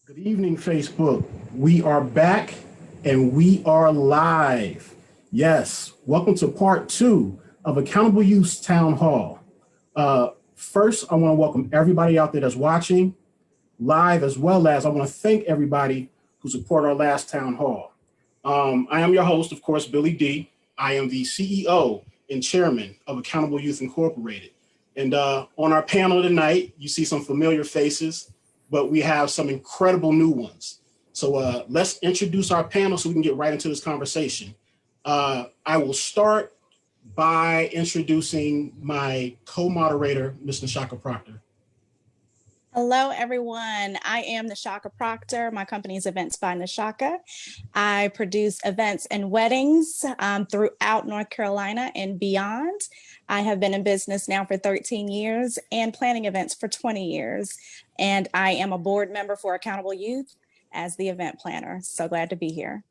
Good evening, Facebook. We are back and we are live. Yes, welcome to part two of Accountable Youth Town Hall. First, I want to welcome everybody out there that's watching live, as well as I want to thank everybody who supported our last town hall. I am your host, of course, Billy D. I am the CEO and chairman of Accountable Youth Incorporated. And on our panel tonight, you see some familiar faces, but we have some incredible new ones. So let's introduce our panel so we can get right into this conversation. I will start by introducing my co-moderator, Ms. Chaka Proctor. Hello, everyone. I am Chaka Proctor. My company is Events by Chaka. I produce events and weddings throughout North Carolina and beyond. I have been in business now for 13 years and planning events for 20 years. And I am a board member for Accountable Youth as the event planner. So glad to be here.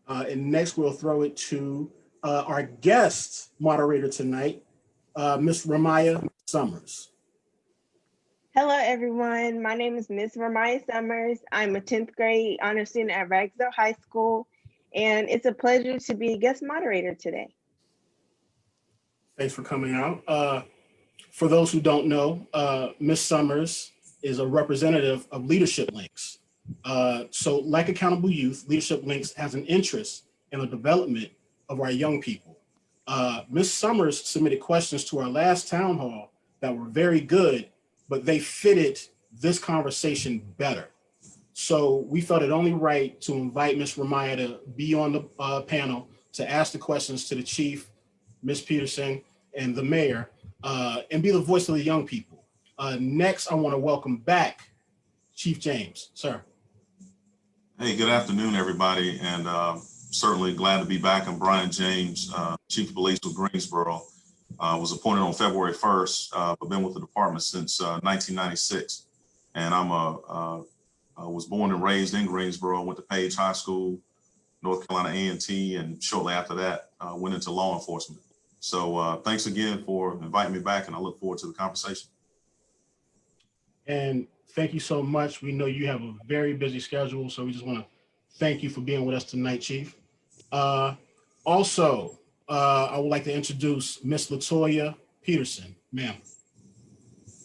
And next, we'll throw it to our guest moderator tonight, Ms. Ramaya Summers. Hello, everyone. My name is Ms. Ramaya Summers. I'm a 10th grade honor student at Ragsdale High School, and it's a pleasure to be a guest moderator today. Thanks for coming out. For those who don't know, Ms. Summers is a representative of Leadership Links. So like Accountable Youth, Leadership Links has an interest in the development of our young people. Ms. Summers submitted questions to our last town hall that were very good, but they fitted this conversation better. So we felt it only right to invite Ms. Ramaya to be on the panel to ask the questions to the chief, Ms. Peterson, and the mayor, and be the voice of the young people. Next, I want to welcome back Chief James, sir. Hey, good afternoon, everybody, and certainly glad to be back. I'm Brian James, Chief of Police with Greensboro. Was appointed on February 1st, but been with the department since 1996. And I was born and raised in Greensboro, went to Page High School, North Carolina A&T, and shortly after that, went into law enforcement. So thanks again for inviting me back, and I look forward to the conversation. And thank you so much. We know you have a very busy schedule, so we just want to thank you for being with us tonight, Chief. Also, I would like to introduce Miss Latoya Peterson, ma'am.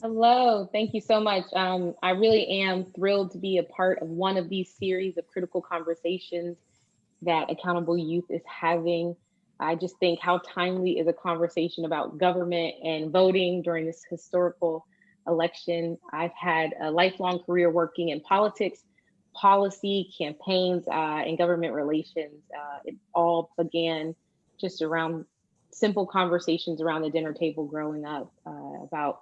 Hello, thank you so much. I really am thrilled to be a part of one of these series of critical conversations that Accountable Youth is having. I just think how timely is a conversation about government and voting during this historical election. I've had a lifelong career working in politics, policy, campaigns, and government relations. It all began just around simple conversations around the dinner table growing up about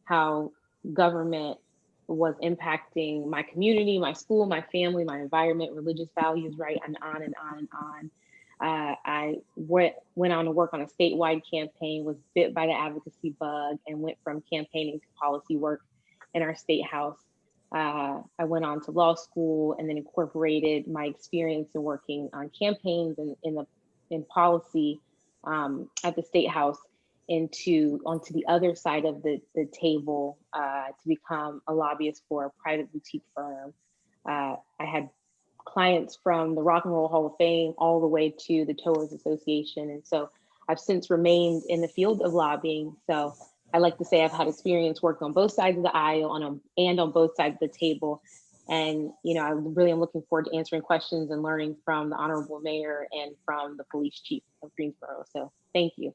how government was impacting my community, my school, my family, my environment, religious values, right, and on and on and on. I went on to work on a statewide campaign, was bit by the advocacy bug, and went from campaigning to policy work in our state house. I went on to law school and then incorporated my experience in working on campaigns and in policy at the state house onto the other side of the table to become a lobbyist for a private boutique firm. I had clients from the Rock and Roll Hall of Fame all the way to the Towers Association. And so I've since remained in the field of lobbying. So I like to say I've had experience working on both sides of the aisle and on both sides of the table. And, you know, I really am looking forward to answering questions and learning from the Honorable Mayor and from the Police Chief of Greensboro. So thank you.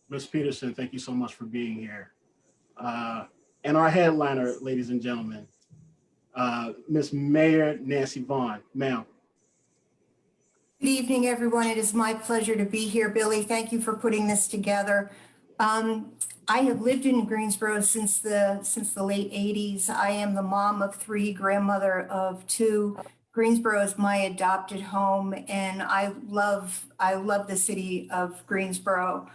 Ms. Peterson, thank you so much for being here. And our headliner, ladies and gentlemen, Ms. Mayor Nancy Vaughan, ma'am. Good evening, everyone. It is my pleasure to be here. Billy, thank you for putting this together. I have lived in Greensboro since the late 80s. I am the mom of 3, grandmother of 2. Greensboro is my adopted home, and I love the city of Greensboro.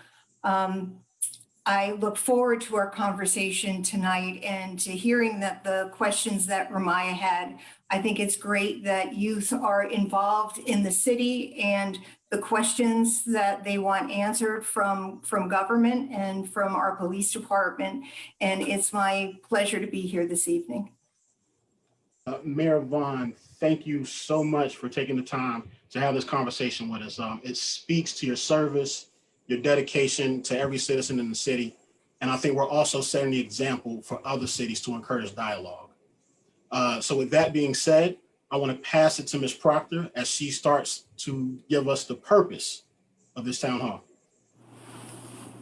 I look forward to our conversation tonight and to hearing that the questions that Ramaya had. I think it's great that youth are involved in the city and the questions that they want answered from government and from our police department. And it's my pleasure to be here this evening. Mayor Vaughan, thank you so much for taking the time to have this conversation with us. It speaks to your service, your dedication to every citizen in the city. And I think we're also setting the example for other cities to encourage dialogue. So with that being said, I want to pass it to Ms. Proctor as she starts to give us the purpose of this town hall.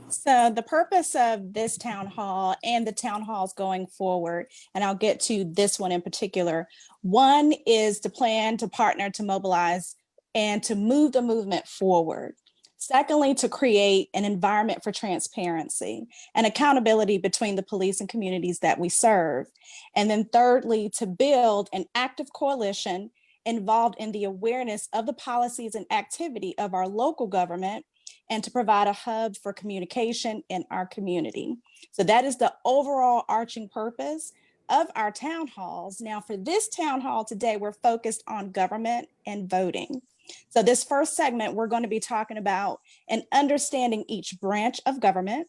So the purpose of this town hall and the town halls going forward, and I'll get to this one in particular, one is to plan, to partner, to mobilize, and to move the movement forward. Secondly, to create an environment for transparency and accountability between the police and communities that we serve. And then thirdly, to build an active coalition involved in the awareness of the policies and activity of our local government, and to provide a hub for communication in our community. So that is the overall arching purpose of our town halls. Now for this town hall today, we're focused on government and voting. So this first segment, we're going to be talking about and understanding each branch of government,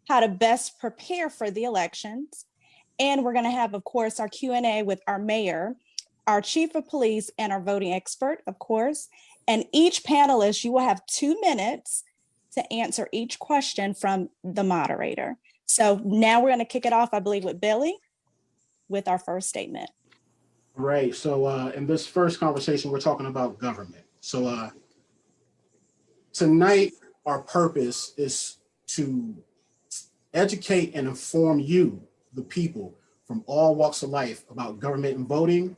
how to best prepare for the elections. And we're going to have, of course, our Q&A with our mayor, our chief of police, and our voting expert, of course. And each panelist, you will have 2 minutes to answer each question from the moderator. So now we're going to kick it off, I believe, with Billy with our first statement. Right. So in this first conversation, we're talking about government. So tonight, our purpose is to educate and inform you, the people, from all walks of life about government and voting,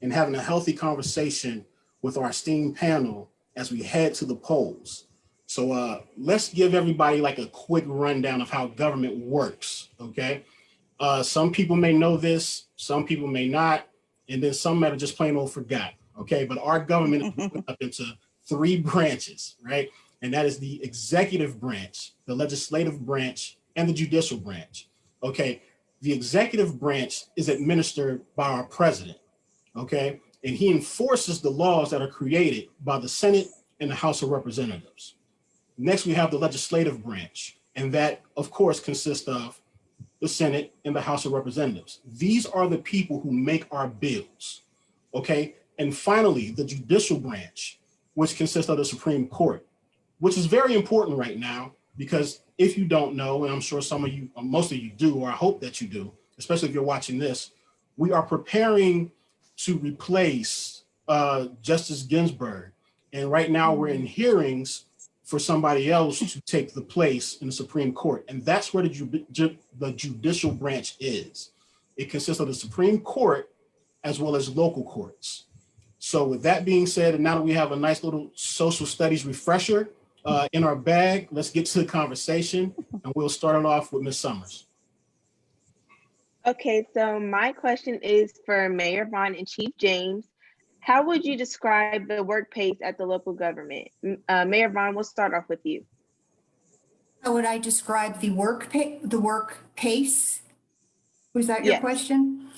and having a healthy conversation with our esteemed panel as we head to the polls. So let's give everybody like a quick rundown of how government works, okay? Some people may know this, some people may not, and then some might have just plain old forgot, okay? But our government is broken up into 3 branches, right? And that is the executive branch, the legislative branch, and the judicial branch, okay? The executive branch is administered by our president, okay? And he enforces the laws that are created by the Senate and the House of Representatives. Next, we have the legislative branch, and that, of course, consists of the Senate and the House of Representatives. These are the people who make our bills, okay? And finally, the judicial branch, which consists of the Supreme Court, which is very important right now, because if you don't know, and I'm sure some of you, or most of you do, or I hope that you do, especially if you're watching this, we are preparing to replace Justice Ginsburg. And right now we're in hearings for somebody else to take the place in the Supreme Court. And that's where the judicial branch is. It consists of the Supreme Court as well as local courts. So with that being said, and now that we have a nice little social studies refresher in our bag, let's get to the conversation, and we'll start it off with Ms. Summers. Okay, so my question is for Mayor Vaughan and Chief James. How would you describe the work pace at the local government? Mayor Vaughan, we'll start off with you. How would I describe the work pace? Was that your Yes. question?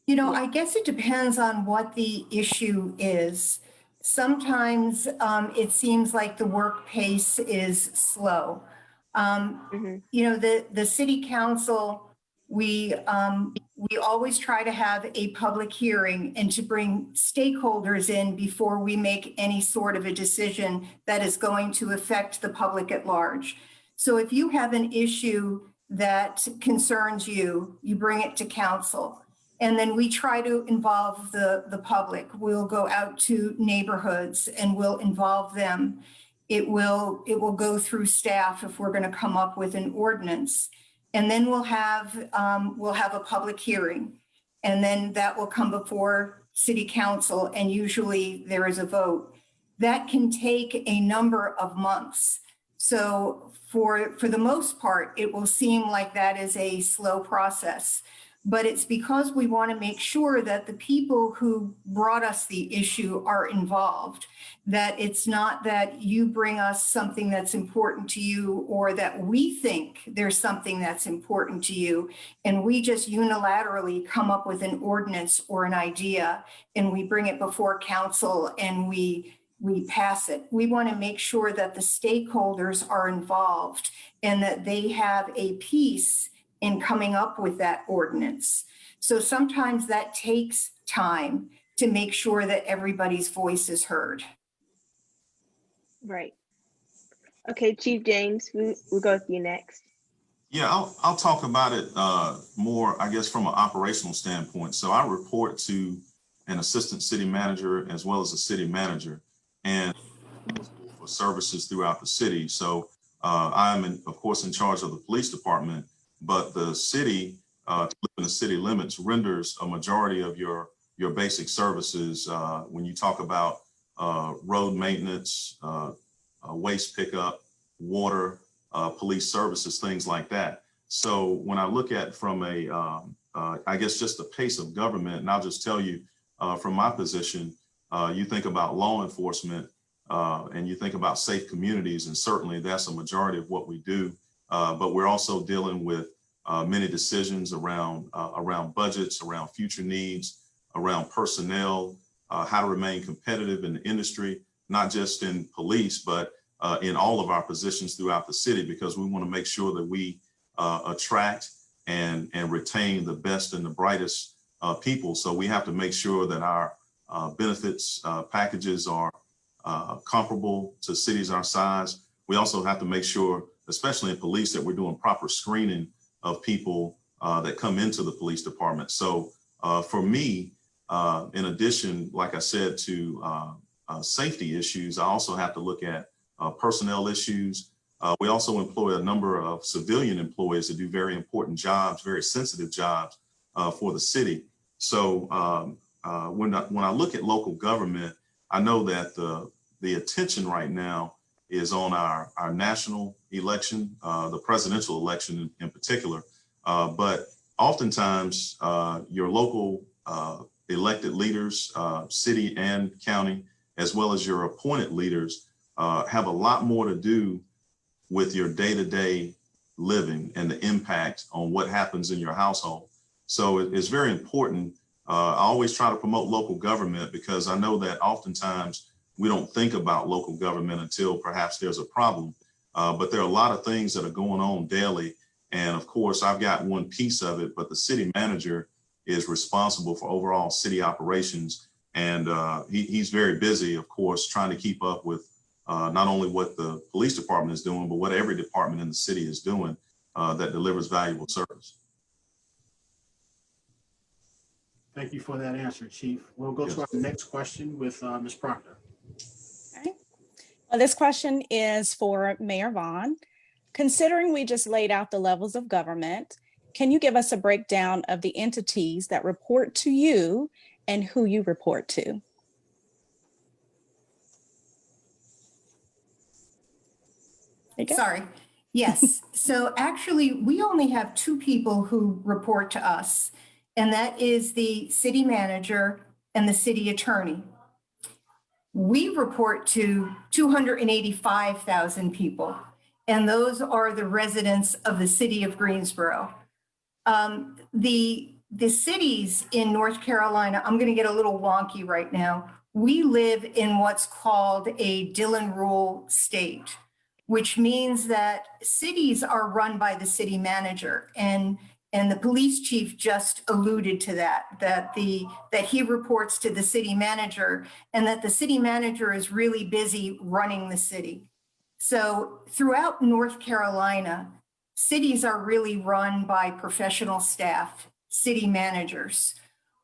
You know, I guess it depends on what the issue is. Sometimes it seems like the work pace is slow. You know, the city council, we always try to have a public hearing and to bring stakeholders in before we make any sort of a decision that is going to affect the public at large. So if you have an issue that concerns you, you bring it to council. And then we try to involve the public. We'll go out to neighborhoods and we'll involve them. It will go through staff if we're going to come up with an ordinance. And then we'll have a public hearing. And then that will come before city council, and usually there is a vote. That can take a number of months. So for the most part, it will seem like that is a slow process. But it's because we want to make sure that the people who brought us the issue are involved, that it's not that you bring us something that's important to you or that we think there's something that's important to you, and we just unilaterally come up with an ordinance or an idea and we bring it before council and we pass it. We want to make sure that the stakeholders are involved and that they have a piece in coming up with that ordinance. So sometimes that takes time to make sure that everybody's voice is heard. Right. Okay, Chief James, we'll go with you next. Yeah, I'll talk about it more, I guess, from an operational standpoint. So I report to an assistant city manager as well as a city manager, and for services throughout the city. So I'm, of course, in charge of the police department, but the city, to live in the city limits, renders a majority of your basic services. When you talk about road maintenance, waste pickup, water, police services, things like that. So when I look at from a, I guess just the pace of government, and I'll just tell you from my position, you think about law enforcement and you think about safe communities, and certainly that's a majority of what we do. But we're also dealing with many decisions around budgets, around future needs, around personnel, how to remain competitive in the industry, not just in police, but in all of our positions throughout the city, because we want to make sure that we attract and retain the best and the brightest people. So we have to make sure that our benefits packages are comparable to cities our size. We also have to make sure, especially in police, that we're doing proper screening of people that come into the police department. So for me, in addition, like I said, to safety issues, I also have to look at personnel issues. We also employ a number of civilian employees that do very important jobs, very sensitive jobs for the city. So when I look at local government, I know that the attention right now is on our national election, the presidential election in particular. But oftentimes your local elected leaders, city and county, as well as your appointed leaders, have a lot more to do with your day-to-day living and the impact on what happens in your household. So it's very important. I always try to promote local government because I know that oftentimes we don't think about local government until perhaps there's a problem. But there are a lot of things that are going on daily. And of course, I've got one piece of it, but the city manager is responsible for overall city operations. And he's very busy, of course, trying to keep up with not only what the police department is doing, but what every department in the city is doing that delivers valuable service. Thank you for that answer, Chief. We'll go to our next question with Ms. Proctor. Okay. Well, this question is for Mayor Vaughan. Considering we just laid out the levels of government, can you give us a breakdown of the entities that report to you and who you report to? Sorry. Yes. So actually, we only have two people who report to us, and that is the city manager and the city attorney. We report to 285,000 people, and those are the residents of the city of Greensboro. The cities in North Carolina, I'm going to get a little wonky right now. We live in what's called a Dillon Rule state, which means that cities are run by the city manager. And the police chief just alluded to that he reports to the city manager, and that the city manager is really busy running the city. So throughout North Carolina, cities are really run by professional staff, city managers.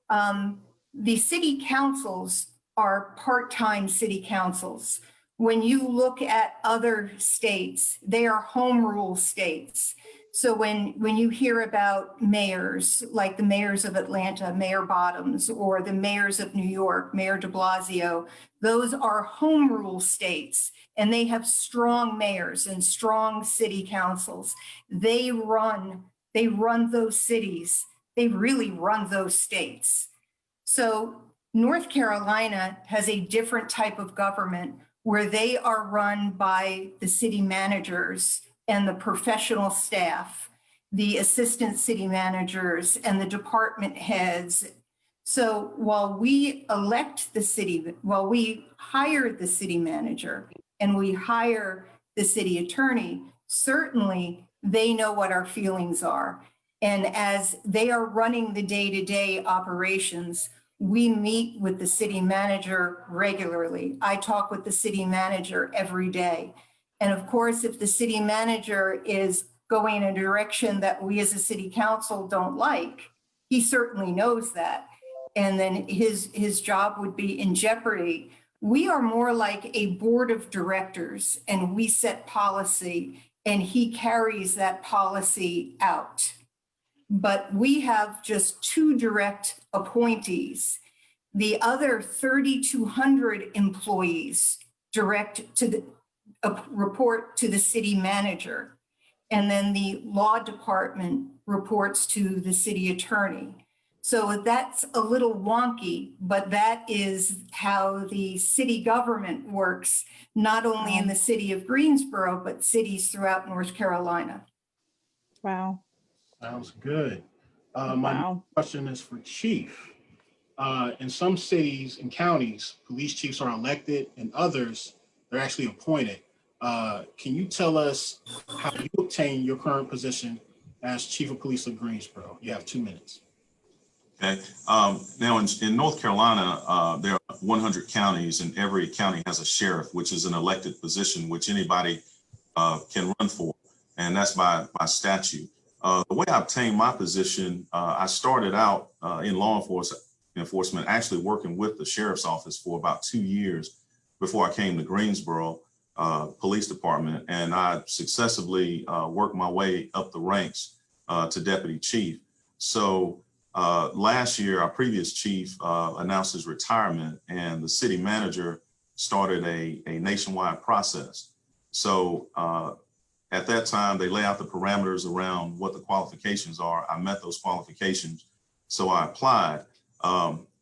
The city councils are part-time city councils. When you look at other states, they are home rule states. So when you hear about mayors, like the mayors of Atlanta, Mayor Bottoms, or the mayors of New York, Mayor de Blasio, those are home rule states, and they have strong mayors and strong city councils. They run those cities. They really run those states. So North Carolina has a different type of government where they are run by the city managers and the professional staff, the assistant city managers and the department heads. So while we elect the city, while we hire the city manager and we hire the city attorney, certainly they know what our feelings are. And as they are running the day-to-day operations, We meet with the city manager regularly. I talk with the city manager every day. And of course, if the city manager is going in a direction that we as a city council don't like, he certainly knows that. And then his job would be in jeopardy. We are more like a board of directors, and we set policy, and he carries that policy out. But we have just 2 direct appointees. The other 3,200 employees report to the city manager. And then the law department reports to the city attorney. So that's a little wonky, but that is how the city government works, not only in the city of Greensboro, but cities throughout North Carolina. Wow. Sounds good. My Wow. question is for Chief. In some cities and counties, police chiefs are elected, and others, they're actually appointed. Can you tell us how you obtain your current position as Chief of Police of Greensboro? You have 2 minutes. Okay. Now in North Carolina, there are 100 counties, and every county has a sheriff, which is an elected position, which anybody can run for, and that's by statute. The way I obtained my position, I started out in law enforcement, actually working with the sheriff's office for about 2 years before I came to Greensboro Police Department, and I successively worked my way up the ranks to deputy chief. So last year, our previous chief announced his retirement, and the city manager started a nationwide process. So at that time, they lay out the parameters around what the qualifications are. I met those qualifications, so I applied.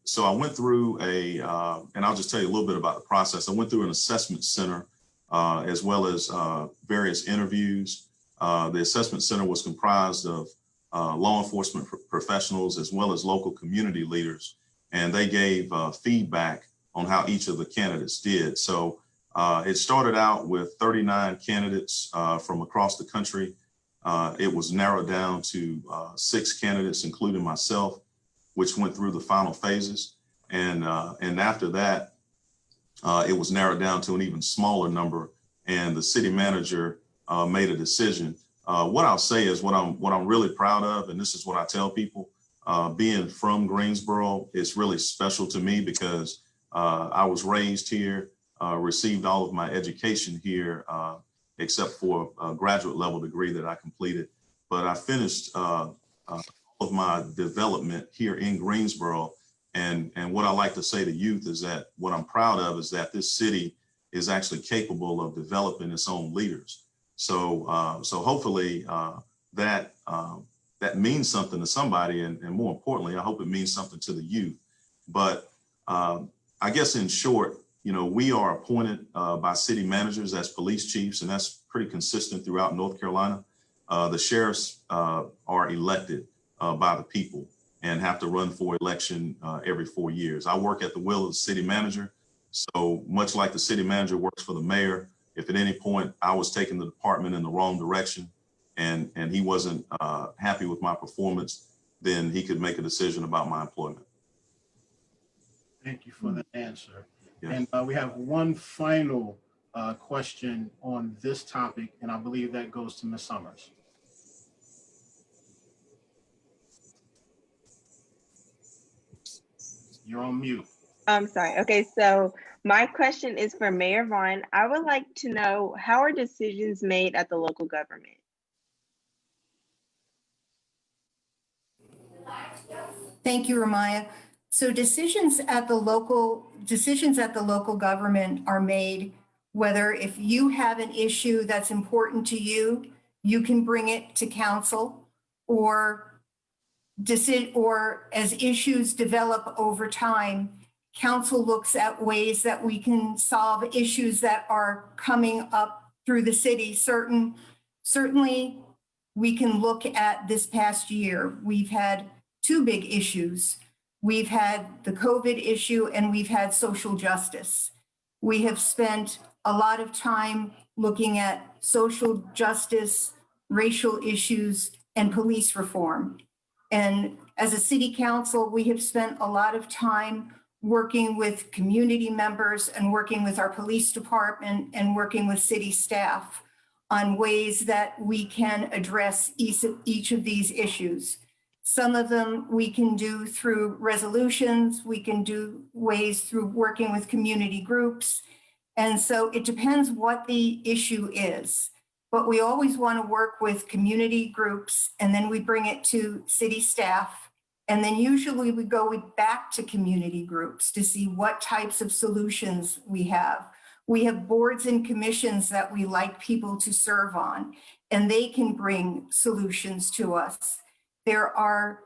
So I went through and I'll just tell you a little bit about the process. I went through an assessment center as well as various interviews. The assessment center was comprised of law enforcement professionals as well as local community leaders, and they gave feedback on how each of the candidates did. So it started out with 39 candidates from across the country. It was narrowed down to 6 candidates, including myself, which went through the final phases. And after that, it was narrowed down to an even smaller number, and the city manager made a decision. What I'll say is what I'm really proud of, and this is what I tell people, being from Greensboro, it's really special to me because I was raised here, received all of my education here, except for a graduate level degree that I completed. But I finished all of my development here in Greensboro. And what I like to say to youth is that what I'm proud of is that this city is actually capable of developing its own leaders. So so hopefully that means something to somebody, and more importantly, I hope it means something to the youth. But I guess in short, you know, we are appointed by city managers as police chiefs, and that's pretty consistent throughout North Carolina. The sheriffs are elected by the people and have to run for election every 4 years. I work at the will of the city manager. So much like the city manager works for the mayor, if at any point I was taking the department in the wrong direction and he wasn't happy with my performance, then he could make a decision about my employment. Thank you for that answer. Yeah. And we have one final question on this topic, and I believe that goes to Ms. Summers. You're on mute. I'm sorry. Okay, so my question is for Mayor Vaughan. I would like to know, how are decisions made at the local government? Thank you, Ramaya. So decisions at the local government are made whether if you have an issue that's important to you, you can bring it to council, or as issues develop over time, council looks at ways that we can solve issues that are coming up through the city. Certainly, we can look at this past year. We've had 2 big issues. We've had the COVID issue and we've had social justice. We have spent a lot of time looking at social justice, racial issues, and police reform. And as a city council, we have spent a lot of time working with community members and working with our police department and working with city staff on ways that we can address each of these issues. Some of them we can do through resolutions, we can do ways through working with community groups. And so it depends what the issue is. But we always want to work with community groups, and then we bring it to city staff. And then usually we go back to community groups to see what types of solutions we have. We have boards and commissions that we like people to serve on, and they can bring solutions to us. There are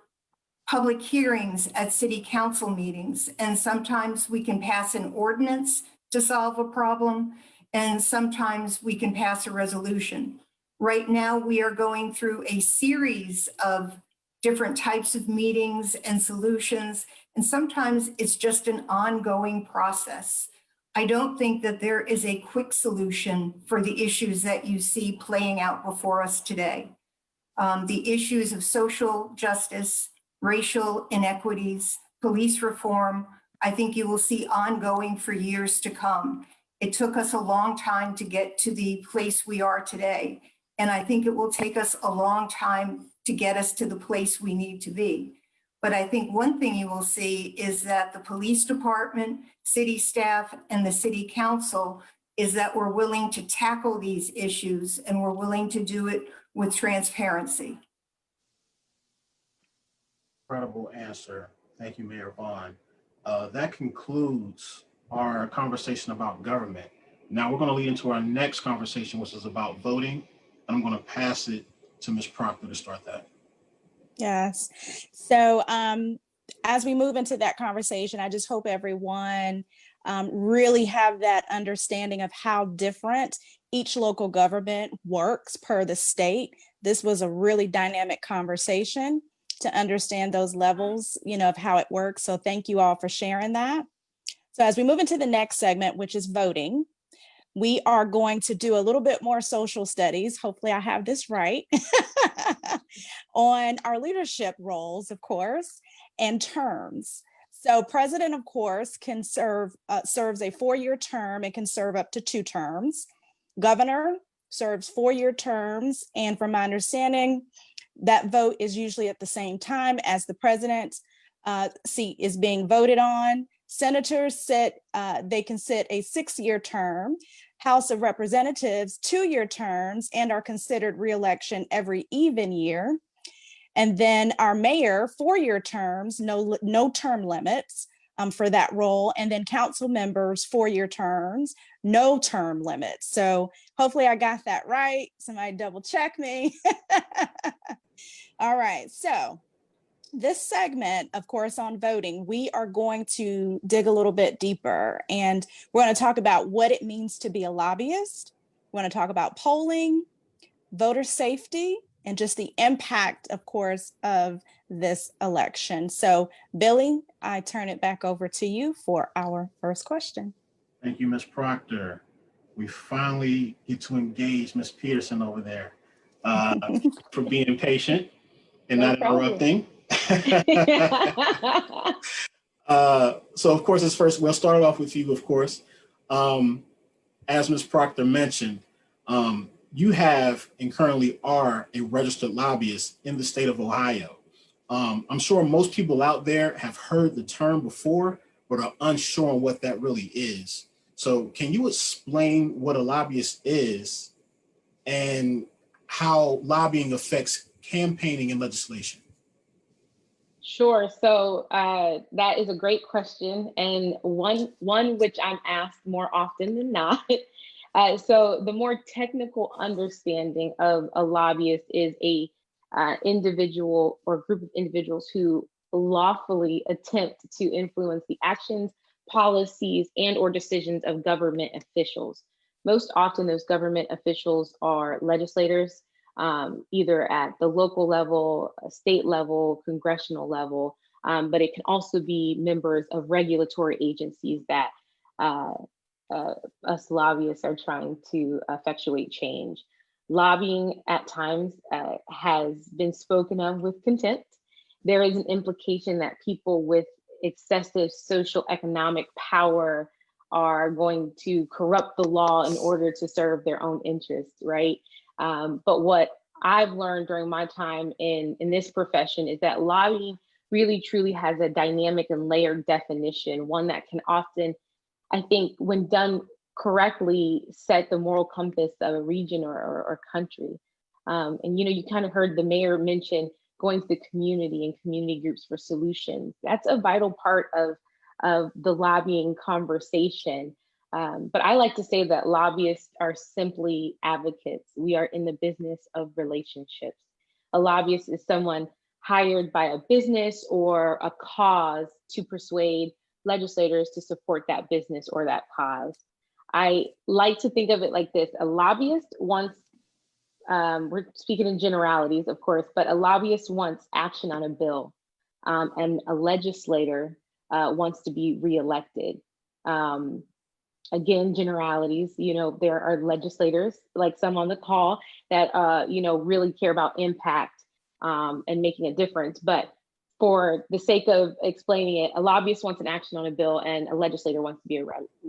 public hearings at city council meetings, and sometimes we can pass an ordinance to solve a problem, and sometimes we can pass a resolution. Right now, we are going through a series of different types of meetings and solutions, and sometimes it's just an ongoing process. I don't think that there is a quick solution for the issues that you see playing out before us today. The issues of social justice, racial inequities, police reform, I think you will see ongoing for years to come. It took us a long time to get to the place we are today. And I think it will take us a long time to get us to the place we need to be. But I think one thing you will see is that the police department, city staff, and the city council is that we're willing to tackle these issues, and we're willing to do it with transparency. Incredible answer. Thank you, Mayor Vaughan. That concludes our conversation about government. Now we're going to lead into our next conversation, which is about voting. And I'm going to pass it to Ms. Proctor to start that. Yes. So as we move into that conversation, I just hope everyone really have that understanding of how different each local government works per the state. This was a really dynamic conversation to understand those levels, of how it works. So thank you all for sharing that. So as we move into the next segment, which is voting, we are going to do a little bit more social studies. Hopefully I have this right on our leadership roles, of course, and terms. So president, of course, can serves a 4-year term and can serve up to 2 terms. Governor serves 4-year terms. And from my understanding, that vote is usually at the same time as the president's seat is being voted on. Senators they can sit a 6-year term. House of Representatives, 2-year terms, and are considered re-election every even year. And then our mayor, 4-year terms, no term limits for that role. And then council members, 4-year terms, no term limits. So hopefully I got that right. Somebody double check me. All right, so this segment, of course, on voting, we are going to dig a little bit deeper, and we're going to talk about what it means to be a lobbyist. We're going to talk about polling, voter safety, and just the impact, of course, of this election. So, Billy, I turn it back over to you for our first question. Thank you, Ms. Proctor. We finally get to engage Ms. Peterson over there for being patient and not interrupting. So of course, we'll start off with you, of course. As Ms. Proctor mentioned, you have and currently are a registered lobbyist in the state of Ohio. I'm sure most people out there have heard the term before, but are unsure on what that really is. So can you explain what a lobbyist is and how lobbying affects campaigning and legislation? Sure. So that is a great question, and one which I'm asked more often than not. So the more technical understanding of a lobbyist is a individual or group of individuals who lawfully attempt to influence the actions, policies, and or decisions of government officials. Most often those government officials are legislators, either at the local level, state level, congressional level, but it can also be members of regulatory agencies that us lobbyists are trying to effectuate change. Lobbying at times has been spoken of with contempt, there is an implication that people with excessive social economic power are going to corrupt the law in order to serve their own interests, right? But what I've learned during my time in this profession is that lobbying really truly has a dynamic and layered definition, one that can often, I think, when done correctly, set the moral compass of a region or country. And you kind of heard the mayor mention going to the community and community groups for solutions. That's a vital part of the lobbying conversation. But I like to say that lobbyists are simply advocates. We are in the business of relationships. A lobbyist is someone hired by a business or a cause to persuade legislators to support that business or that cause. I like to think of it like this. A lobbyist wants, we're speaking in generalities, of course, but a lobbyist wants action on a bill, and a legislator wants to be reelected. Again, generalities, there are legislators, like some on the call, that really care about impact and making a difference. But for the sake of explaining it, a lobbyist wants an action on a bill and a legislator wants to be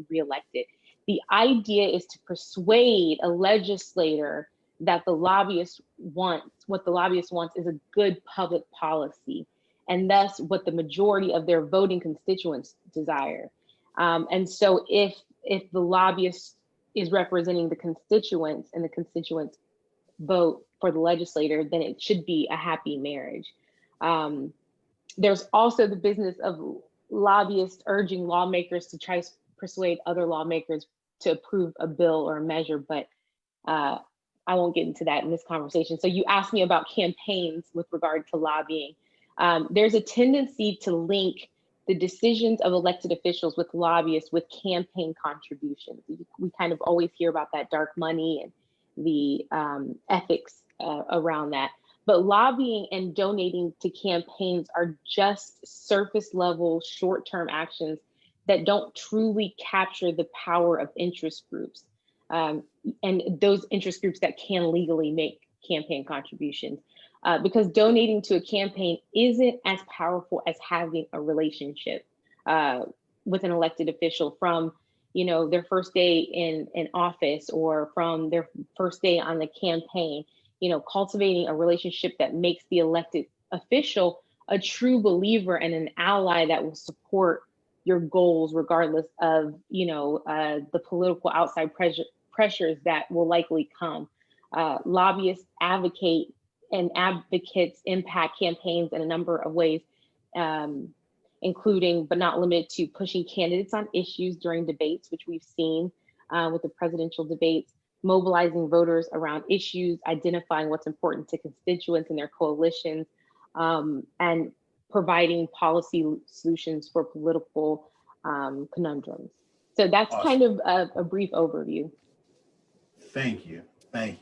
reelected. The idea is to persuade a legislator that what the lobbyist wants is a good public policy, and thus what the majority of their voting constituents desire. And so if the lobbyist is representing the constituents and the constituents vote for the legislator, then it should be a happy marriage. There's also the business of lobbyists urging lawmakers to try to persuade other lawmakers to approve a bill or a measure, but I won't get into that in this conversation. So you asked me about campaigns with regard to lobbying. There's a tendency to link the decisions of elected officials with lobbyists with campaign contributions. We kind of always hear about that dark money and the ethics around that. But lobbying and donating to campaigns are just surface level short-term actions that don't truly capture the power of interest groups. And those interest groups that can legally make campaign contributions. Because donating to a campaign isn't as powerful as having a relationship with an elected official from their first day in office or from their first day on the campaign. Cultivating a relationship that makes the elected official a true believer and an ally that will support your goals regardless of the political outside pressures that will likely come. Lobbyists advocate and advocates impact campaigns in a number of ways, including but not limited to pushing candidates on issues during debates, which we've seen with the presidential debates, mobilizing voters around issues, identifying what's important to constituents and their coalitions, and providing policy solutions for political conundrums. So that's Awesome. kind of a brief overview. Thank you. That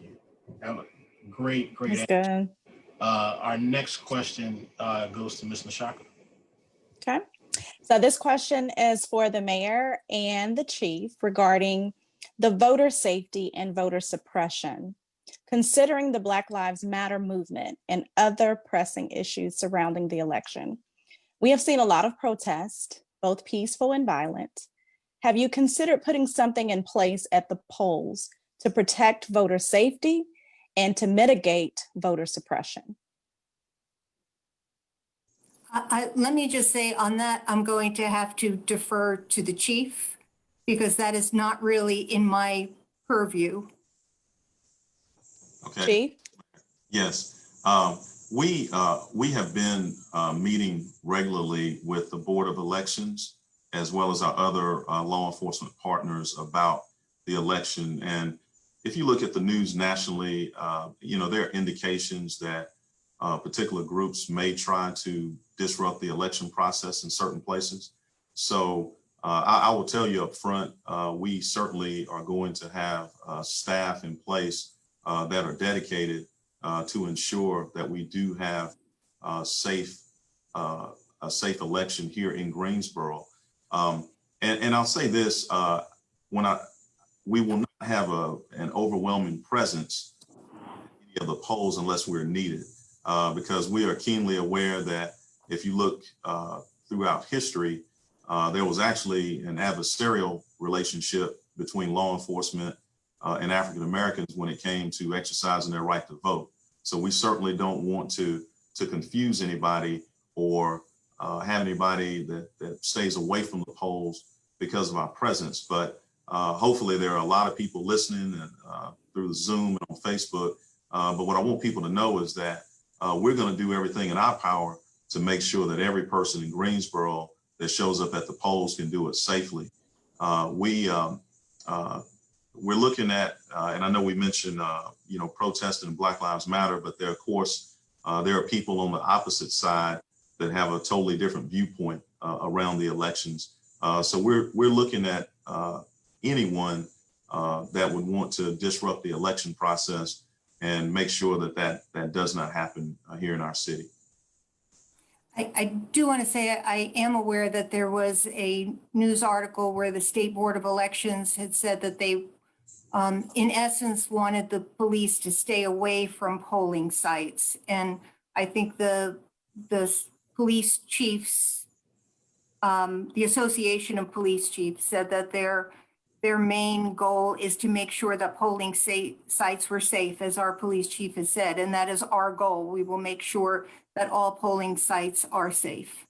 was great That's answer. good. Our next question goes to Ms. Chaka. Okay. So this question is for the mayor and the chief regarding the voter safety and voter suppression. Considering the Black Lives Matter movement and other pressing issues surrounding the election, we have seen a lot of protests, both peaceful and violent. Have you considered putting something in place at the polls to protect voter safety and to mitigate voter suppression? Let me just say on that, I'm going to have to defer to the chief because that is not really in my purview. Okay. Chief? Yes. We have been meeting regularly with the Board of Elections as well as our other law enforcement partners about the election. And if you look at the news nationally, there are indications that particular groups may try to disrupt the election process in certain places. So I will tell you up front, we certainly are going to have staff in place that are dedicated to ensure that we do have a safe election here in Greensboro. And I'll say this, we will not have an overwhelming presence in any of the polls unless we're needed, because we are keenly aware that if you look throughout history, there was actually an adversarial relationship between law enforcement and African Americans when it came to exercising their right to vote. So we certainly don't want to confuse anybody or have anybody that stays away from the polls because of our presence. But hopefully there are a lot of people listening and through Zoom and on Facebook. But what I want people to know is that we're going to do everything in our power to make sure that every person in Greensboro that shows up at the polls can do it safely. We're looking at, and I know we mentioned, protesting Black Lives Matter, but there, of course, there are people on the opposite side that have a totally different viewpoint around the elections. So we're looking at anyone that would want to disrupt the election process and make sure that does not happen here in our city. I do want to say I am aware that there was a news article where the State Board of Elections had said that they, in essence, wanted the police to stay away from polling sites. And I think the police chiefs, the Association of Police Chiefs said that their main goal is to make sure that polling sites were safe, as our police chief has said, and that is our goal. We will make sure that all polling sites are safe.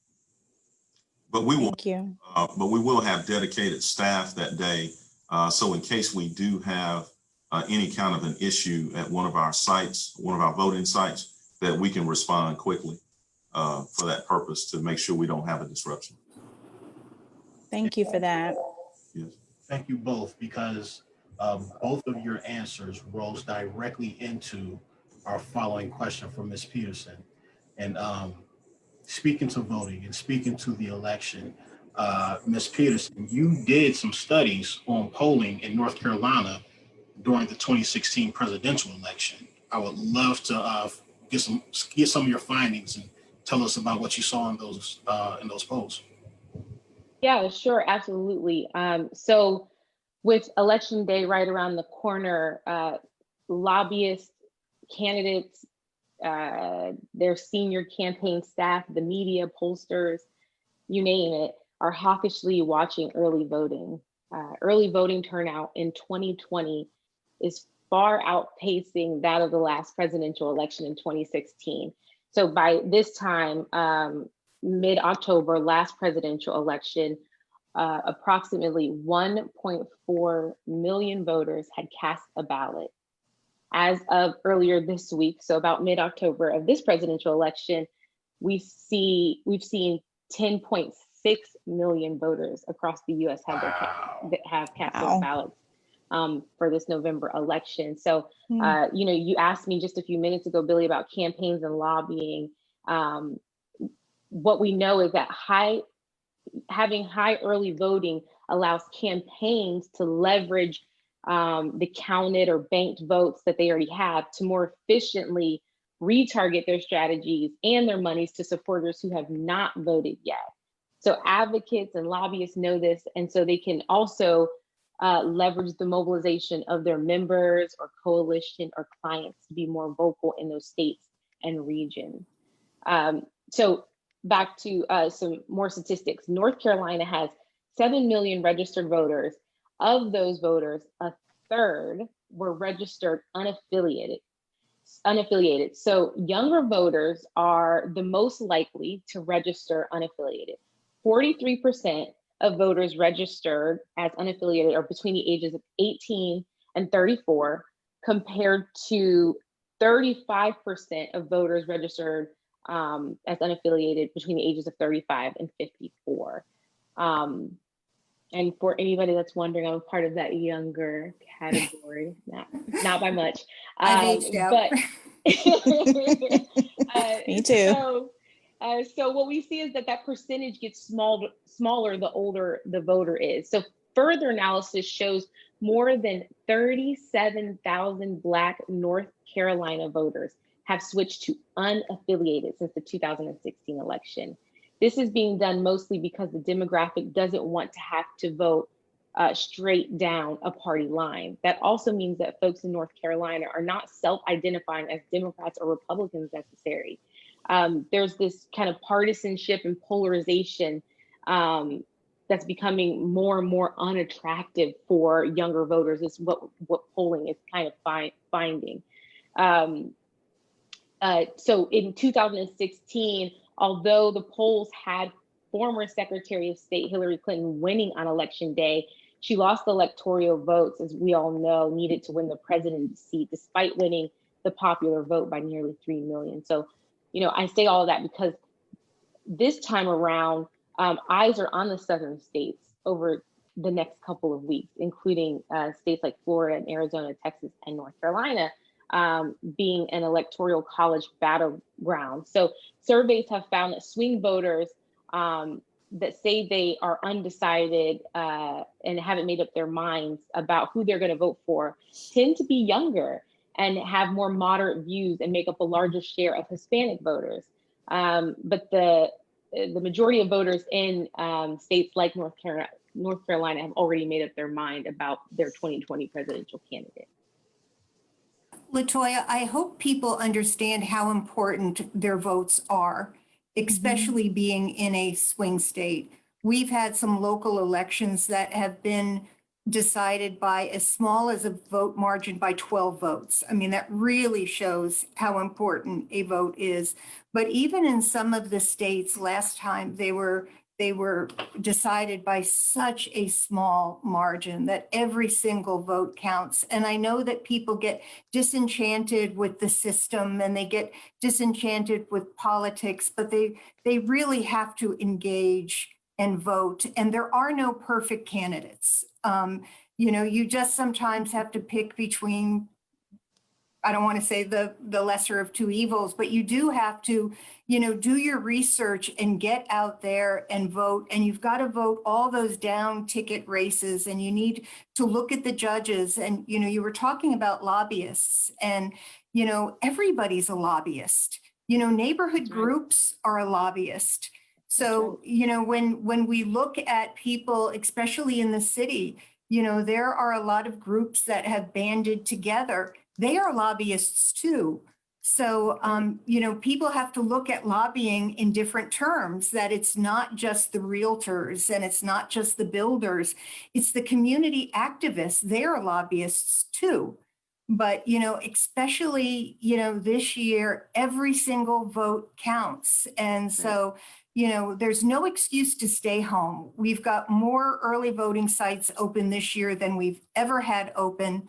But we will, Thank you. but we will have dedicated staff that day. So in case we do have any kind of an issue at one of our sites, one of our voting sites, that we can respond quickly for that purpose to make sure we don't have a disruption. Thank you for that. Yes. Thank you both, because both of your answers rolls directly into our following question from Ms. Peterson. And speaking to voting and speaking to the election, Ms. Peterson, you did some studies on polling in North Carolina during the 2016 presidential election. I would love to get some of your findings and tell us about what you saw in those polls. Yeah, sure, absolutely. So with election day right around the corner, lobbyists, candidates, their senior campaign staff, the media, pollsters, you name it, are hawkishly watching early voting. Early voting turnout in 2020 is far outpacing that of the last presidential election in 2016. So by this time, mid-October, last presidential election, approximately 1.4 million voters had cast a ballot. As of earlier this week, so about mid-October of this presidential election, we've seen 10.6 million voters across the U.S. have cast those ballots for this November election. So, you asked me just a few minutes ago, Billy, about campaigns and lobbying. What we know is that having high early voting allows campaigns to leverage the counted or banked votes that they already have to more efficiently retarget their strategies and their monies to supporters who have not voted yet. So advocates and lobbyists know this, and so they can also leverage the mobilization of their members or coalition or clients to be more vocal in those states and regions. So back to some more statistics. North Carolina has 7 million registered voters. Of those voters, a third were registered unaffiliated. So younger voters are the most likely to register unaffiliated. 43% of voters registered as unaffiliated are between the ages of 18 and 34, compared to 35% of voters registered as unaffiliated between the ages of 35 and 54. And for anybody that's wondering, I'm part of that younger category, not by much. I've aged out. Me too. So what we see is that percentage gets smaller the older the voter is. So further analysis shows more than 37,000 Black North Carolina voters have switched to unaffiliated since the 2016 election. This is being done mostly because the demographic doesn't want to have to vote straight down a party line. That also means that folks in North Carolina are not self-identifying as Democrats or Republicans necessarily. there's this kind of partisanship and polarization that's becoming more and more unattractive for younger voters. Is what polling is kind of finding. So in 2016, although the polls had former Secretary of State Hillary Clinton winning on election day, she lost the electoral votes, as we all know, needed to win the presidency seat, despite winning the popular vote by nearly 3 million. So, I say all of that because this time around, eyes are on the southern states over the next couple of weeks, including states like Florida and Arizona, Texas, and North Carolina, being an electoral college battleground. So surveys have found that swing voters that say they are undecided and haven't made up their minds about who they're going to vote for tend to be younger and have more moderate views and make up a larger share of Hispanic voters. But the majority of voters in states like North Carolina have already made up their mind about their 2020 presidential candidate. Latoya, I hope people understand how important their votes are, especially being in a swing state. We've had some local elections that have been decided by as small as a vote margin by 12 votes. I mean, that really shows how important a vote is. But even in some of the states last time, they were decided by such a small margin that every single vote counts. And I know that people get disenchanted with the system and they get disenchanted with politics, but they really have to engage and vote. And there are no perfect candidates. You just sometimes have to pick between, I don't want to say the lesser of two evils, but you do have to, do your research and get out there and vote. And you've got to vote all those down ticket races, and you need to look at the judges. And, you were talking about lobbyists, and, everybody's a lobbyist. Neighborhood groups are a lobbyist. So, when we look at people, especially in the city, there are a lot of groups that have banded together. They are lobbyists too. So, people have to look at lobbying in different terms, that it's not just the realtors and it's not just the builders, it's the community activists. They are lobbyists too. But, especially, this year, every single vote counts. And so, there's no excuse to stay home. We've got more early voting sites open this year than we've ever had open.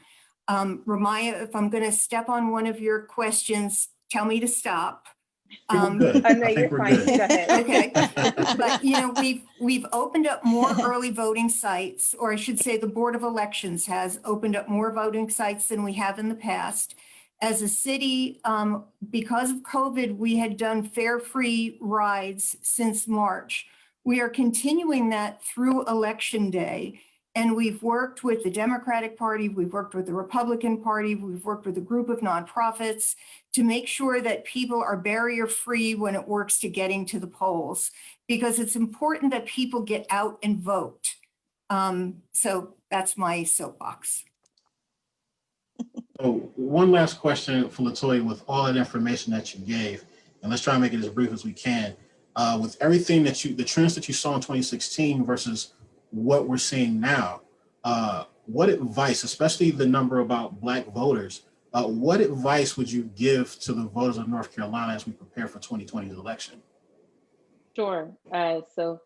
Ramaya, if I'm going to step on one of your questions, tell me to stop. Good. Oh, no, I think you're we're fine. good. Go ahead. Okay. But, we've opened up more early voting sites, or I should say the Board of Elections has opened up more voting sites than we have in the past. As a city, because of COVID, we had done fare-free rides since March. We are continuing that through Election Day. And we've worked with the Democratic Party, we've worked with the Republican Party, we've worked with a group of nonprofits to make sure that people are barrier-free when it works to getting to the polls, because it's important that people get out and vote. So that's my soapbox. So one last question for Latoya, with all that information that you gave, and let's try and make it as brief as we can. With everything the trends that you saw in 2016 versus what we're seeing now, what advice, especially the number about Black voters, what advice would you give to the voters of North Carolina as we prepare for 2020's election? Sure. So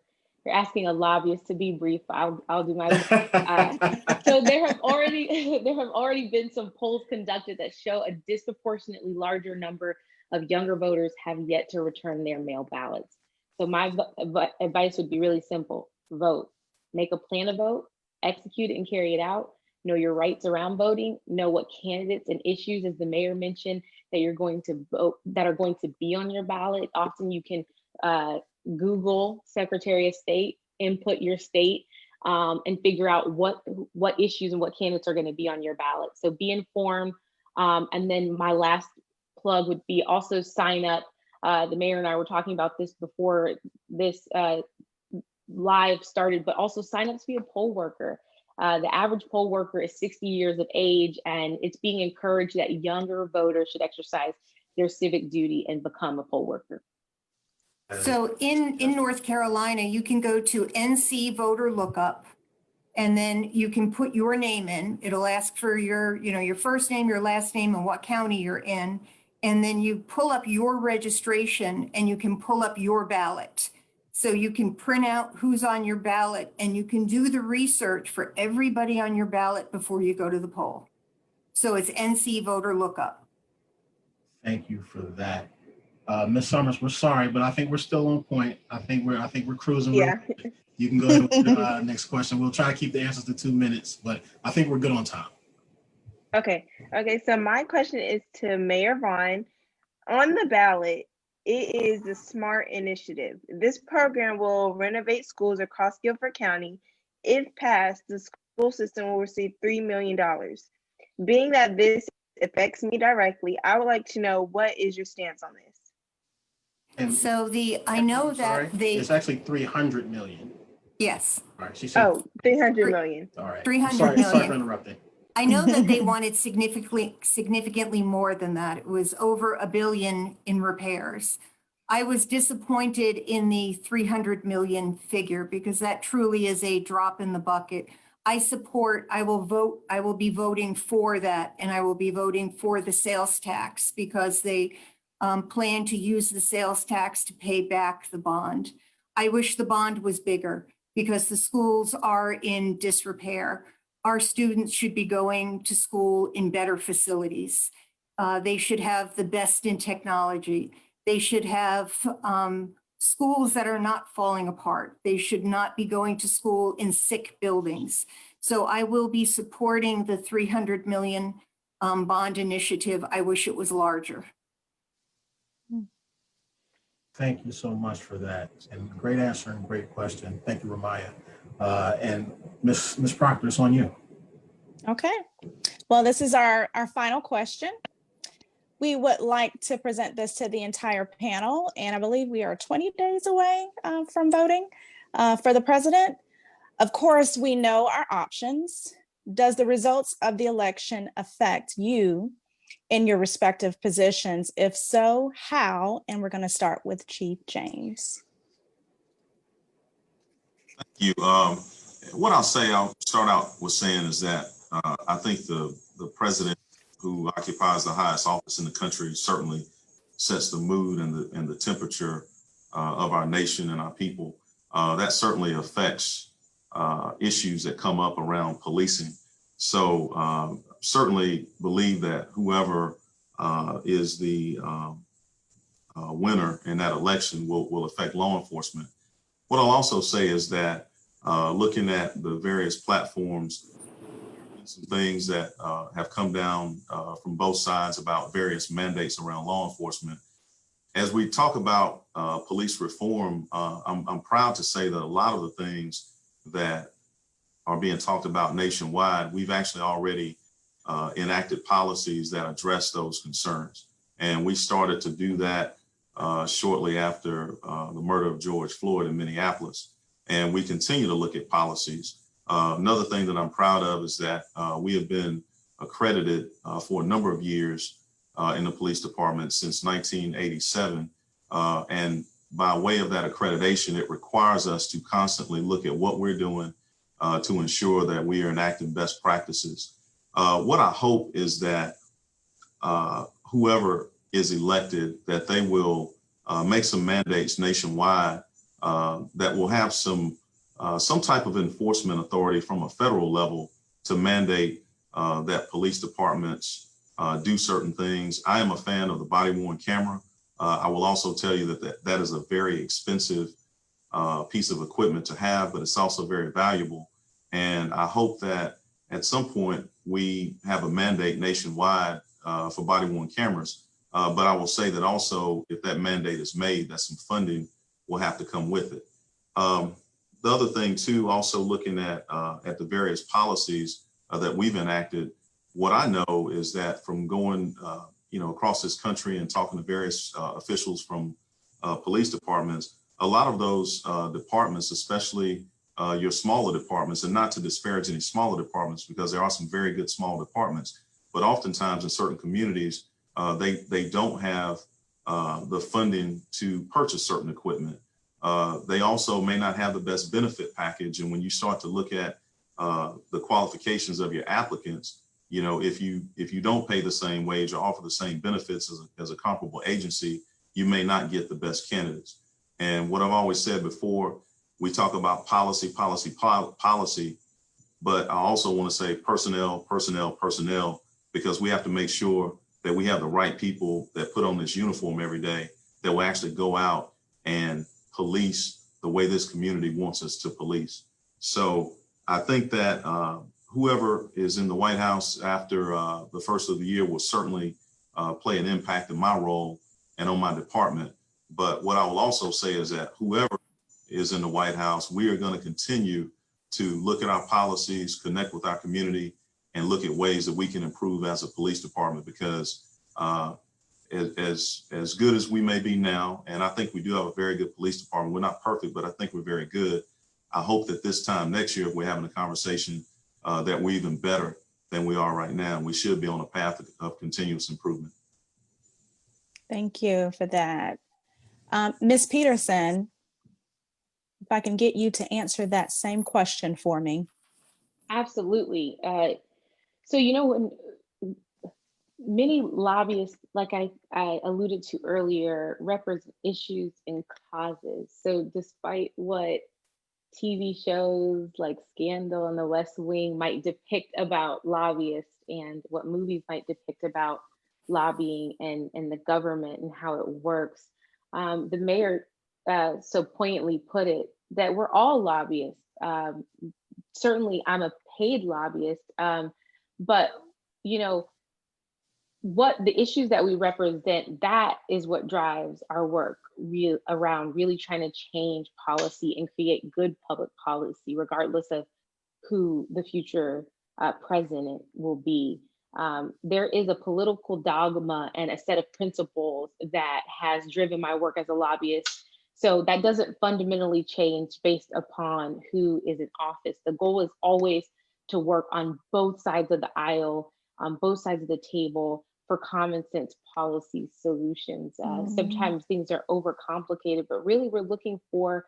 you're asking a lobbyist to be brief. I'll do my best. So there have already been some polls conducted that show a disproportionately larger number of younger voters have yet to return their mail ballots. So my advice would be really simple: vote. Make a plan to vote, execute it and carry it out. Know your rights around voting. Know what candidates and issues, as the mayor mentioned, that you're going to vote, that are going to be on your ballot. Often you can Google Secretary of State, input your state, and figure out what issues and what candidates are going to be on your ballot. So be informed. And then my last plug would be also sign up. The mayor and I were talking about this before this live started, but also sign up to be a poll worker. The average poll worker is 60 years of age, and it's being encouraged that younger voters should exercise their civic duty and become a poll worker. So in North Carolina, you can go to NC Voter Lookup, and then you can put your name in. It'll ask for your, your first name, your last name, and what county you're in. And then you pull up your registration and you can pull up your ballot. So you can print out who's on your ballot and you can do the research for everybody on your ballot before you go to the poll. So it's NC Voter Lookup. Thank you for that. Ms. Summers, we're sorry, but I think we're still on point. I think we're cruising. Yeah. You can go ahead with your next question. We'll try to keep the answers to 2 minutes, but I think we're good on time. Okay. So my question is to Mayor Vaughan. On the ballot, it is the SMART initiative. This program will renovate schools across Guilford County. If passed, the school system will receive $3 million. Being that this affects me directly, I would like to know, what is your stance on this? And So I know I'm sorry, that they, it's actually 300 million. yes, All right, she said. Oh, 300 million. All right. 300 Sorry million. for interrupting. I know that they wanted significantly more than that. It was over $1 billion in repairs. I was disappointed in the 300 million figure because that truly is a drop in the bucket. I will be voting for that, and I will be voting for the sales tax because they plan to use the sales tax to pay back the bond. I wish the bond was bigger because the schools are in disrepair. Our students should be going to school in better facilities. They should have the best in technology. They should have schools that are not falling apart. They should not be going to school in sick buildings. So I will be supporting the 300 million bond initiative. I wish it was larger. Thank you so much for that. And great answer and great question. Thank you, Ramaya. And Ms. Proctor, it's on you. Okay. Well, this is our final question. We would like to present this to the entire panel, and I believe we are 20 days away from voting for the president. Of course, we know our options. Does the results of the election affect you in your respective positions? If so, how? And we're going to start with Chief James. Thank you. What I'll start out with saying is that I think the president, who occupies the highest office in the country, certainly sets the mood and the temperature of our nation and our people. That certainly affects issues that come up around policing. So certainly believe that whoever is the winner in that election will affect law enforcement. What I'll also say is that looking at the various platforms, some things that have come down from both sides about various mandates around law enforcement. As we talk about police reform, I'm proud to say that a lot of the things that are being talked about nationwide, we've actually already enacted policies that address those concerns. And we started to do that shortly after the murder of George Floyd in Minneapolis. And we continue to look at policies. Another thing that I'm proud of is that we have been accredited for a number of years in the police department since 1987. And by way of that accreditation, it requires us to constantly look at what we're doing to ensure that we are enacting best practices. What I hope is that whoever is elected, that they will make some mandates nationwide that will have some type of enforcement authority from a federal level to mandate that police departments do certain things. I am a fan of the body-worn camera. I will also tell you that is a very expensive piece of equipment to have, but it's also very valuable. And I hope that at some point we have a mandate nationwide for body-worn cameras. But I will say that also, if that mandate is made, that some funding will have to come with it. The other thing too, also looking at the various policies that we've enacted, what I know is that from going across this country and talking to various officials from police departments, a lot of those departments, especially your smaller departments, and not to disparage any smaller departments because there are some very good small departments, but oftentimes in certain communities, they don't have the funding to purchase certain equipment. They also may not have the best benefit package. And when you start to look at the qualifications of your applicants, you know, if you don't pay the same wage or offer the same benefits as a comparable agency, you may not get the best candidates. And what I've always said before, we talk about policy, but I also want to say personnel, because we have to make sure that we have the right people that put on this uniform every day that will actually go out and police the way this community wants us to police. So I think that whoever is in the White House after the first of the year will certainly play an impact in my role and on my department. But what I will also say is that whoever is in the White House, we are going to continue to look at our policies, connect with our community, and look at ways that we can improve as a police department, because as good as we may be now, and I think we do have a very good police department. We're not perfect, but I think we're very good. I hope that this time next year, if we're having a conversation, that we're even better than we are right now. We should be on a path of continuous improvement. Thank you for that. Ms. Peterson, if I can get you to answer that same question for me. Absolutely. So, you know, when many lobbyists, like I alluded to earlier, represent issues and causes. So despite what TV shows like Scandal and The West Wing might depict about lobbyists, and what movies might depict about lobbying and the government and how it works, the mayor so poignantly put it that we're all lobbyists. Certainly I'm a paid lobbyist, but you know, what the issues that we represent, that is what drives our work around really trying to change policy and create good public policy, regardless of who the future president will be. There is a political dogma and a set of principles that has driven my work as a lobbyist. So that doesn't fundamentally change based upon who is in office. The goal is always to work on both sides of the aisle, on both sides of the table, for common sense policy solutions. Sometimes things are overcomplicated, but really we're looking for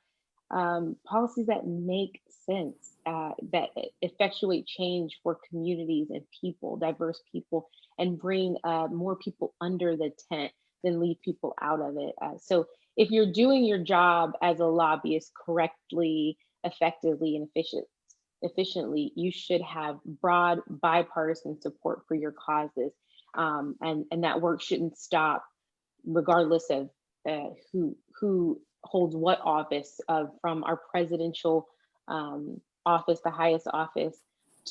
policies that make sense, that effectuate change for communities and people, diverse people, and bring more people under the tent than leave people out of it. So if you're doing your job as a lobbyist correctly, effectively, and efficiently, you should have broad bipartisan support for your causes. And that work shouldn't stop regardless of who holds what office, from our presidential office, the highest office,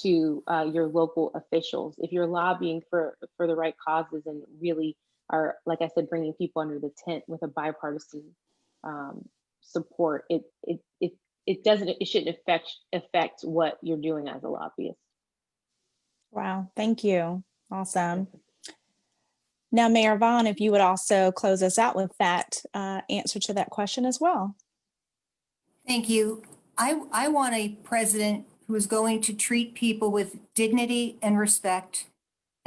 to your local officials. If you're lobbying for the right causes and really are, like I said, bringing people under the tent with a bipartisan support, it shouldn't affect what you're doing as a lobbyist. Wow, thank you. Awesome. Now, Mayor Vaughan, if you would also close us out with that answer to that question as well. Thank you. I want a president who is going to treat people with dignity and respect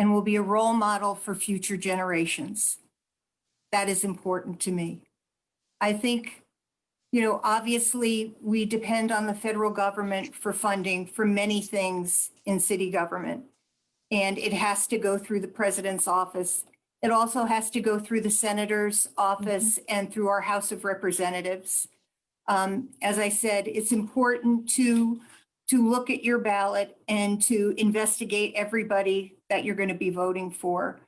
and will be a role model for future generations. That is important to me. I think, you know, obviously we depend on the federal government for funding for many things in city government, and it has to go through the president's office. It also has to go through the senator's office and through our House of Representatives. As I said, it's important to look at your ballot and to investigate everybody that you're going to be voting for.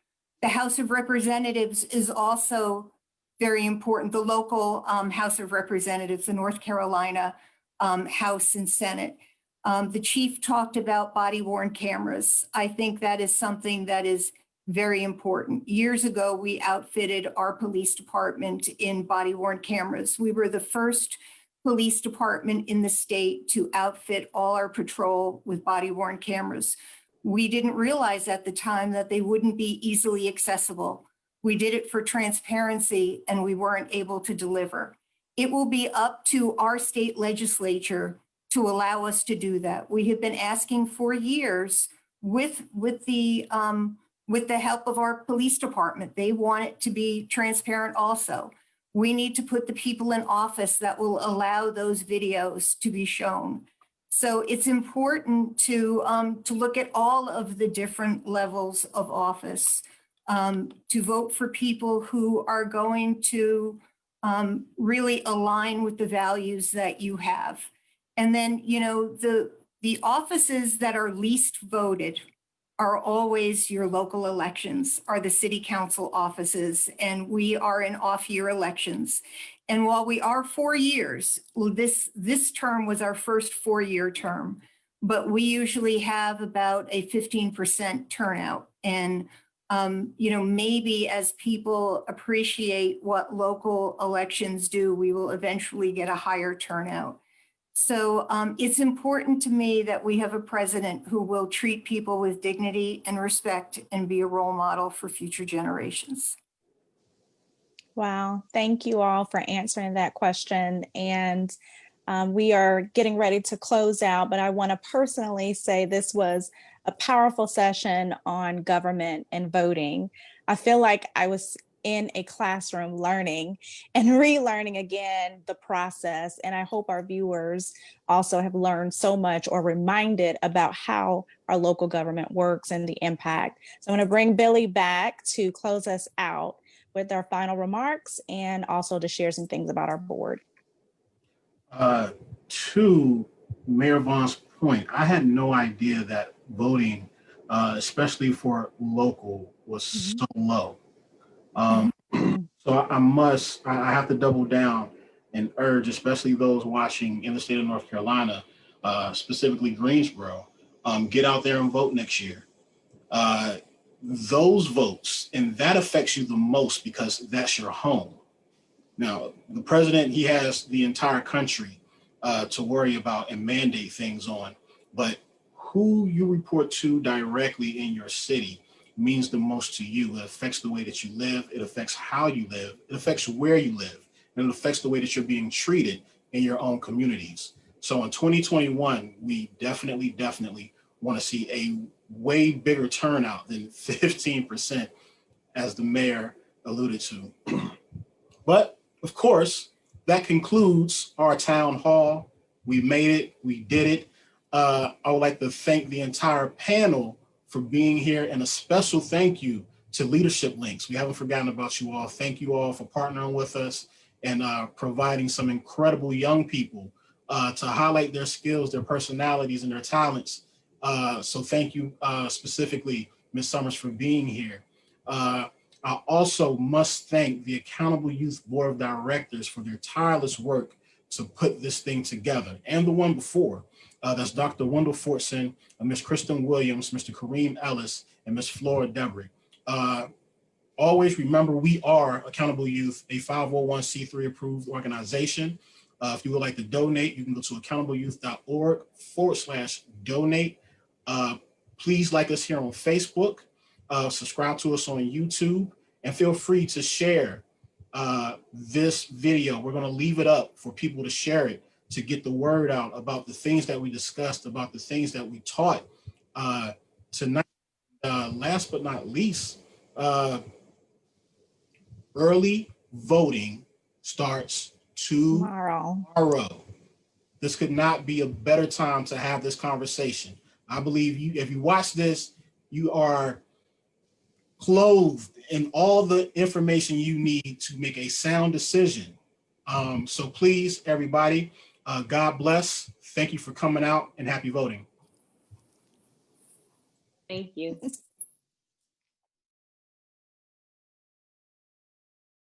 The House of Representatives is also very important. The local House of Representatives, the North Carolina House and Senate. The chief talked about body-worn cameras. I think that is something that is very important. Years ago, we outfitted our police department in body-worn cameras. We were the first police department in the state to outfit all our patrol with body-worn cameras. We didn't realize at the time that they wouldn't be easily accessible. We did it for transparency, and we weren't able to deliver. It will be up to our state legislature to allow us to do that. We have been asking for years with the with the help of our police department. They want it to be transparent also. We need to put the people in office that will allow those videos to be shown. So it's important to look at all of the different levels of office, to vote for people who are going to really align with the values that you have. And then, you know, the offices that are least voted are always your local elections, are the city council offices, and we are in off-year elections. And while we are 4 years, well, this term was our first 4-year term, but we usually have about a 15% turnout. And you know, maybe as people appreciate what local elections do, we will eventually get a higher turnout. So it's important to me that we have a president who will treat people with dignity and respect and be a role model for future generations. Wow, thank you all for answering that question. And we are getting ready to close out, but I want to personally say this was a powerful session on government and voting. I feel like I was in a classroom learning and relearning again the process. And I hope our viewers also have learned so much or reminded about how our local government works and the impact. So I'm going to bring Billy back to close us out with our final remarks and also to share some things about our board. To Mayor Vaughan's point, I had no idea that voting, especially for local, was so low. So I have to double down and urge, especially those watching in the state of North Carolina, specifically Greensboro, get out there and vote next year. Those votes, and that affects you the most because that's your home. Now, the president, he has the entire country to worry about and mandate things on, but who you report to directly in your city means the most to you. It affects the way that you live. It affects how you live. It affects where you live. And it affects the way that you're being treated in your own communities. So in 2021, we definitely want to see a way bigger turnout than 15%, as the mayor alluded to. But of course, that concludes our town hall. We made it. We did it. I would like to thank the entire panel for being here, and a special thank you to Leadership Links. We haven't forgotten about you all. Thank you all for partnering with us and providing some incredible young people to highlight their skills, their personalities, and their talents. So thank you specifically, Ms. Summers, for being here. I also must thank the Accountable Youth Board of Directors for their tireless work to put this thing together, and the one before. That's Dr. Wendell Fortson, Ms. Kristen Williams, Mr. Kareem Ellis, and Ms. Flora Debris. Always remember, we are Accountable Youth, a 501c3 approved organization. If you would like to donate, you can go to accountablyouth.org/donate. Please like us here on Facebook, subscribe to us on YouTube, and feel free to share this video. We're going to leave it up for people to share it, to get the word out about the things that we discussed, about the things that we taught tonight. Last but not least, early voting starts tomorrow. This could not be a better time to have this conversation. I believe you, if you watch this, you are clothed in all the information you need to make a sound decision. So please, everybody, God bless. Thank you for coming out, and happy voting. Thank you.